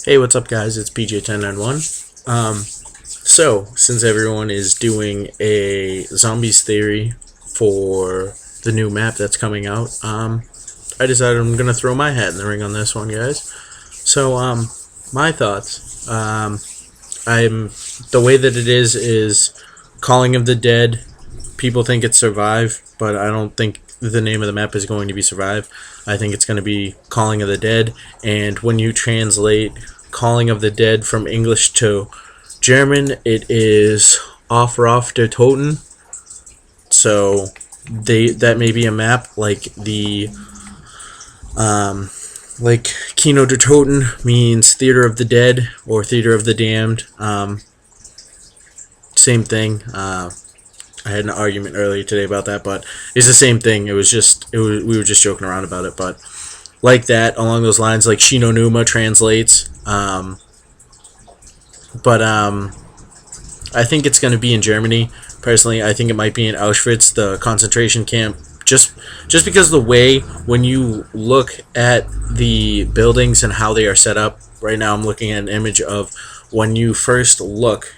Hey, what's up, guys? It's PJ1091. So, since everyone is doing a zombies theory for the new map that's coming out, I decided I'm gonna throw my hat in the ring on this one, guys. So, my thoughts. I'm the way that it is Calling of the Dead. People think it's Survive, but I don't think the name of the map is going to be Survive. I think it's going to be Calling of the Dead, and when you translate Calling of the Dead from English to German, it is Aufruf der Toten. So that may be a map like like Kino der Toten means Theater of the Dead or Theater of the Damned. Same thing. I had an argument earlier today about that, but it's the same thing. We were just joking around about it, but like that, along those lines, like Shinonuma translates. But I think it's going to be in Germany. Personally, I think it might be in Auschwitz, the concentration camp. Just because of the way when you look at the buildings and how they are set up. Right now, I'm looking at an image of when you first look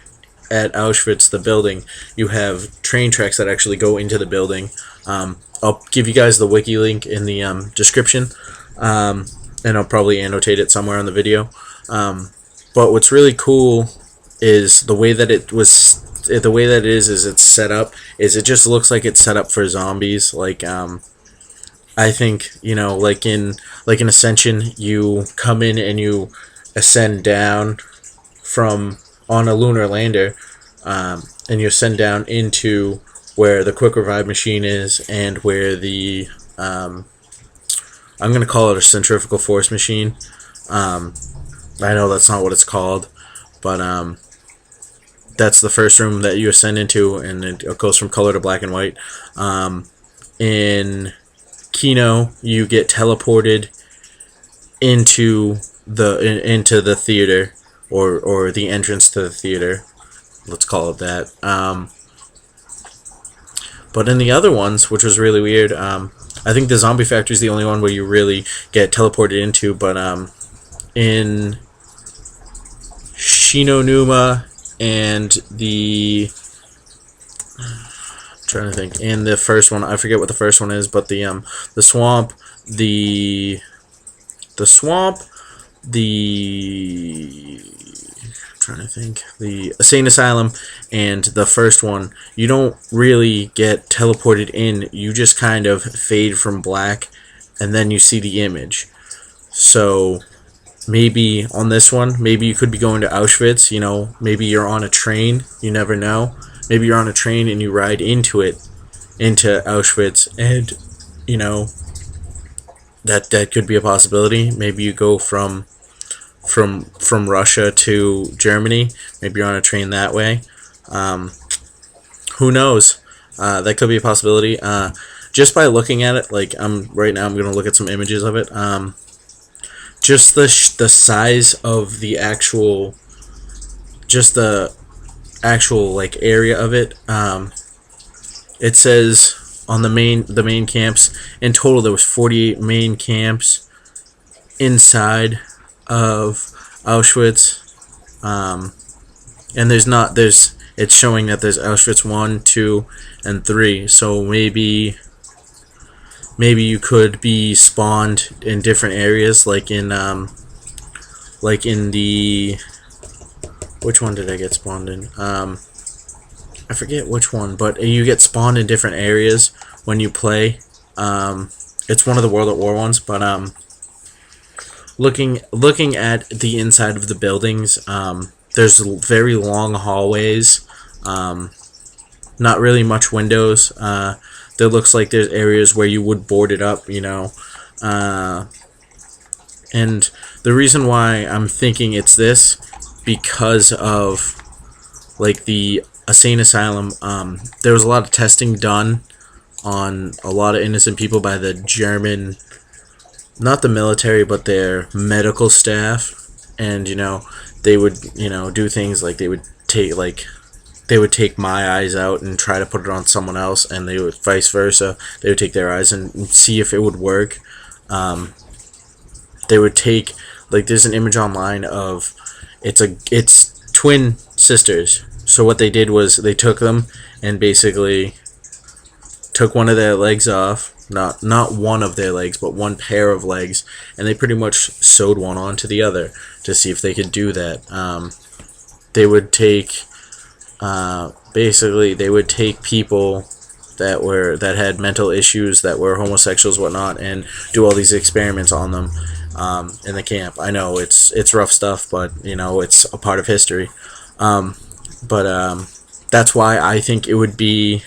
at Auschwitz, the building. You have train tracks that actually go into the building. I'll give you guys the wiki link in the description, and I'll probably annotate it somewhere on the video. But what's really cool is the way that it is it's set up. Is it just looks like it's set up for zombies? Like I think like in Ascension, you come in and you ascend down from on a lunar lander, and you ascend down into where the quick revive machine is and where the I'm gonna call it a centrifugal force machine. I know that's not what it's called, but that's the first room that you ascend into, and it goes from color to black and white. In Kino, you get teleported into the theater, or the entrance to the theater. Let's call it that. But in the other ones, which was really weird, I think the Zombie Factory is the only one where you really get teleported into. But in Shinonuma and I'm trying to think, in the first one, I forget what the first one is, but the swamp, the swamp, trying to think, the Insane Asylum, and the first one, you don't really get teleported in. You just kind of fade from black, and then you see the image. So maybe on this one, maybe you could be going to Auschwitz. Maybe you're on a train. You never know. Maybe you're on a train and you ride into Auschwitz, and that could be a possibility. Maybe you go from Russia to Germany. Maybe you're on a train that way. Who knows? That could be a possibility. Just by looking at it, like right now, I'm gonna look at some images of it. Just the size of the actual like area of it. It says on the main camps, in total there was 48 main camps inside of Auschwitz, and it's showing that there's Auschwitz 1, 2, and 3. So maybe you could be spawned in different areas, like in the, which one did I get spawned in? I forget which one, but you get spawned in different areas when you play. It's one of the World at War ones, but looking at the inside of the buildings, there's very long hallways, not really much windows. There looks like there's areas where you would board it up, and the reason why I'm thinking it's this, because of like the Insane Asylum, there was a lot of testing done on a lot of innocent people by the German, not the military, but their medical staff, and they would do things like they would take my eyes out and try to put it on someone else, and they would vice versa. They would take their eyes and see if it would work. They would take like there's an image online of it's twin sisters. So what they did was they took them and basically took one of their legs off, not one of their legs, but one pair of legs, and they pretty much sewed one onto the other to see if they could do that. They would take basically they would take people that had mental issues, that were homosexuals, whatnot, and do all these experiments on them in the camp. I know it's rough stuff, but you know it's a part of history. But that's why I think it would be,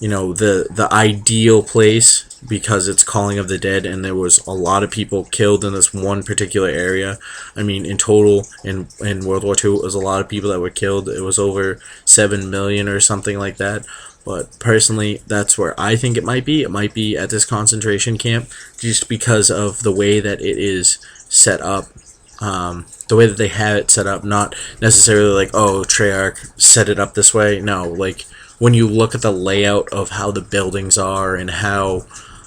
you know, the ideal place, because it's Calling of the Dead, and there was a lot of people killed in this one particular area. I mean, in total, in World War II, it was a lot of people that were killed. It was over 7 million or something like that. But personally, that's where I think it might be. It might be at this concentration camp, just because of the way that it is set up. The way that they have it set up, not necessarily like, oh, Treyarch set it up this way. No, like when you look at the layout of how the buildings are and how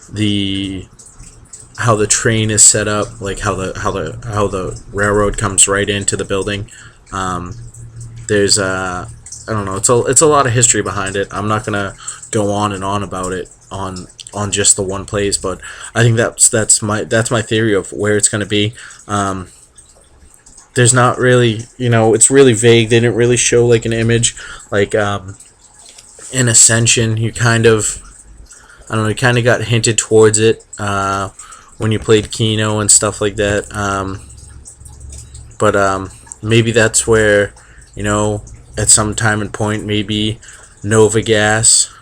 the train is set up, like how the railroad comes right into the building. There's I don't know. It's a lot of history behind it. I'm not gonna go on and on about it on just the one place, but I think that's my theory of where it's gonna be. There's not really, you know, it's really vague. They didn't really show like an image, like in Ascension. You kind of, I don't know, you kind of got hinted towards it when you played Kino and stuff like that. But maybe that's where, you know, at some time and point, maybe Nova Gas,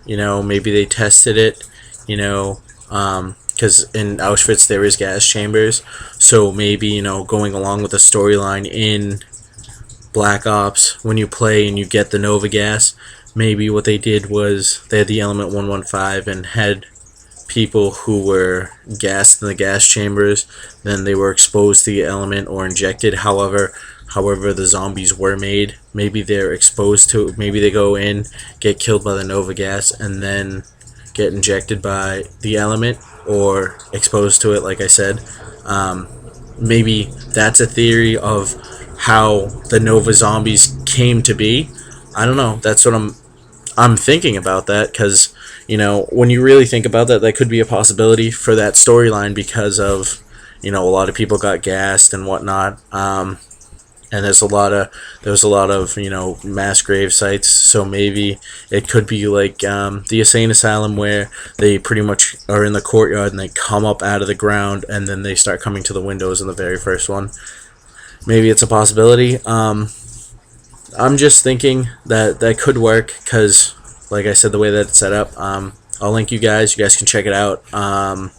you know, maybe they tested it, you know, because in Auschwitz there is gas chambers, so maybe, you know, going along with the storyline in Black Ops, when you play and you get the Nova Gas, maybe what they did was they had the Element 115 and had people who were gassed in the gas chambers, then they were exposed to the element or injected. However the zombies were made, maybe they're exposed to it, maybe they go in, get killed by the Nova Gas, and then get injected by the element or exposed to it, like I said. Maybe that's a theory of how the Nova zombies came to be. I don't know. That's what I'm thinking about that, because, you know, when you really think about that, that could be a possibility for that storyline, because of, you know, a lot of people got gassed and whatnot. And there was a lot of, you know, mass grave sites, so maybe it could be like the insane asylum, where they pretty much are in the courtyard and they come up out of the ground and then they start coming to the windows in the very first one. Maybe it's a possibility. I'm just thinking that could work, because, like I said, the way that it's set up. I'll link you guys. You guys can check it out. I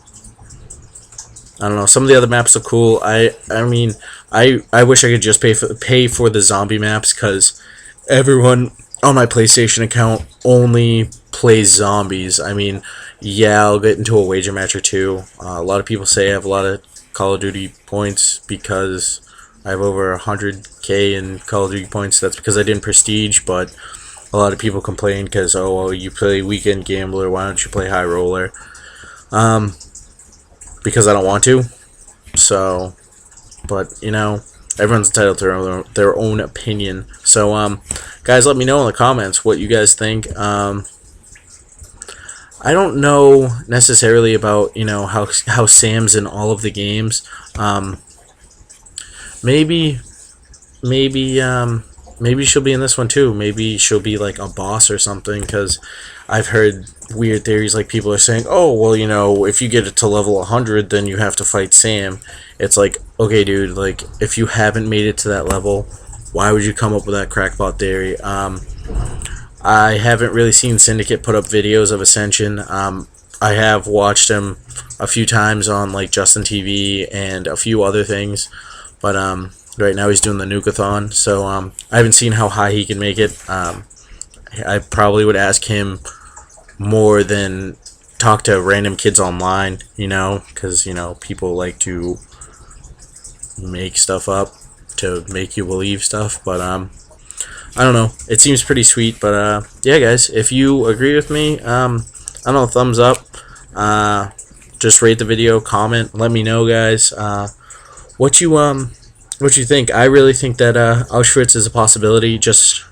don't know. Some of the other maps are cool. I mean, I wish I could just pay for the zombie maps, because everyone on my PlayStation account only plays zombies. I mean, yeah, I'll get into a wager match or two. A lot of people say I have a lot of Call of Duty points because I have over 100k in Call of Duty points. That's because I didn't prestige, but a lot of people complain because, oh, well, you play Weekend Gambler, why don't you play High Roller? Because I don't want to. So, but, you know, everyone's entitled to their own opinion. So, guys, let me know in the comments what you guys think. I don't know necessarily about, you know, how Sam's in all of the games. Maybe she'll be in this one too. Maybe she'll be like a boss or something, because I've heard weird theories, like people are saying, oh, well, you know, if you get it to level 100, then you have to fight Sam. It's like, okay, dude, like, if you haven't made it to that level, why would you come up with that crackpot theory? I haven't really seen Syndicate put up videos of Ascension. I have watched him a few times on, like, Justin TV and a few other things, but right now he's doing the Nuke-a-thon, so I haven't seen how high he can make it. I probably would ask him more than talk to random kids online, you know, because, you know, people like to make stuff up to make you believe stuff, but I don't know, it seems pretty sweet. But yeah, guys, if you agree with me, I don't know, thumbs up, just rate the video, comment, let me know, guys, what you think? I really think that Auschwitz is a possibility, just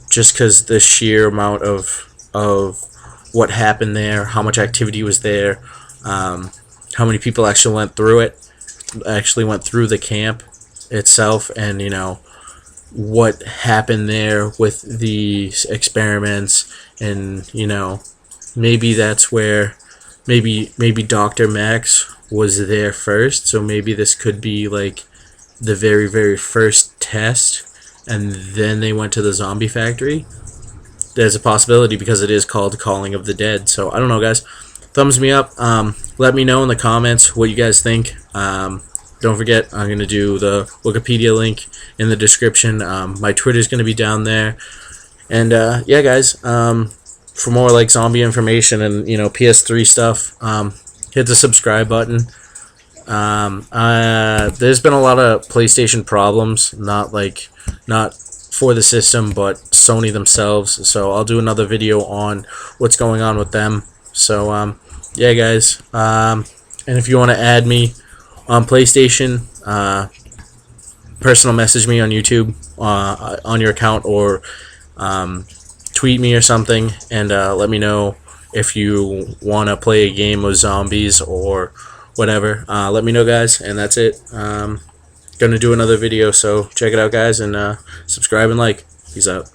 because the sheer amount of what happened there, how much activity was there, how many people actually went through the camp itself, and what happened there with the experiments, and maybe that's where maybe Dr. Max was there first, so maybe this could be like the very very first test, and then they went to the zombie factory. There's a possibility because it is called Calling of the Dead. So I don't know, guys. Thumbs me up. Let me know in the comments what you guys think. Don't forget, I'm going to do the Wikipedia link in the description. My Twitter's going to be down there. And yeah, guys, for more like zombie information and PS3 stuff, hit the subscribe button. There's been a lot of PlayStation problems, not for the system, but Sony themselves. So I'll do another video on what's going on with them. So yeah, guys. And if you want to add me on PlayStation, personal message me on YouTube on your account, or tweet me or something, and let me know if you want to play a game with zombies or whatever. Let me know, guys, and that's it. Gonna do another video, so check it out, guys, and subscribe and like. Peace out.